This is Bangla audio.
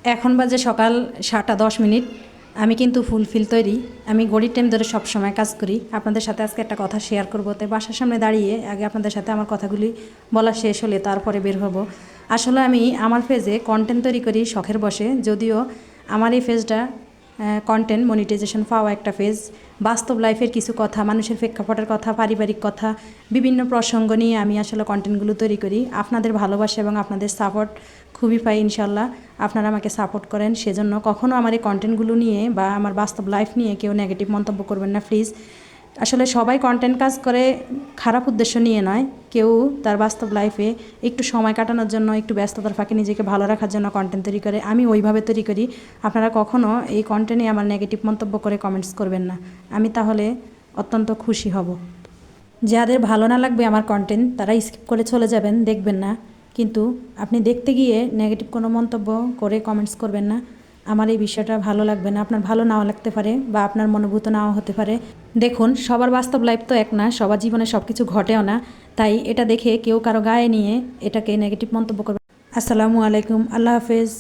এখন বাজে সকাল 7:10। আমি কিন্তু ফুলফিল তৈরি। আমি ঘড়ির টাইম ধরে সব সময় কাজ করি। আপনাদের সাথে আজকে একটা কথা শেয়ার করবো, তাই বাসার সামনে দাঁড়িয়ে আগে আপনাদের সাথে আমার কথাগুলি বলা শেষ হলে তারপরে বের হব। আসলে আমি আমার পেজে কন্টেন্ট তৈরি করি শখের বসে, যদিও আমার এই পেজটা কন্টেন্ট মনিটাইজেশন পাওয়া একটা পেজ। বাস্তব লাইফের কিছু কথা, মানুষের প্রেক্ষাপটের কথা, পারিবারিক কথা, বিভিন্ন প্রসঙ্গ নিয়ে আমি আসলে কন্টেন্টগুলো তৈরি করি। আপনাদের ভালোবাসা এবং আপনাদের সাপোর্ট খুবই পাই ইনশাল্লাহ। আপনারা আমাকে সাপোর্ট করেন, সেজন্য কখনও আমার এই কন্টেন্টগুলো নিয়ে বা আমার বাস্তব লাইফ নিয়ে কেউ নেগেটিভ মন্তব্য করবেন না প্লিজ। আসলে সবাই কন্টেন্ট কাজ করে খারাপ উদ্দেশ্য নিয়ে নয়, কেউ তার বাস্তব লাইফে একটু সময় কাটানোর জন্য, একটু ব্যস্ততার ফাঁকে নিজেকে ভালো রাখার জন্য কন্টেন্ট তৈরি করে। আমি ওইভাবে তৈরি করি। আপনারা কখনও এই কন্টেন্টে আমার নেগেটিভ মন্তব্য করে কমেন্টস করবেন না, আমি তাহলে অত্যন্ত খুশি হব। যাদের ভালো না লাগবে আমার কন্টেন্ট তারা স্কিপ করে চলে যাবেন, দেখবেন না। কিন্তু আপনি দেখতে গিয়ে নেগেটিভ কোনো মন্তব্য করে কমেন্টস করবেন না। আমার এই বিষয়টা ভালো লাগবে না, আপনার ভালো নাও লাগতে পারে বা আপনার মনোভূত নাও হতে পারে। দেখুন, সবার বাস্তব লাইফ তো এক না, সবার জীবনে সব কিছু ঘটেও না। তাই এটা দেখে কেউ কারো গায়ে নিয়ে এটাকে নেগেটিভ মন্তব্য করবে। আসসালামু আলাইকুম, আল্লাহ হাফেজ।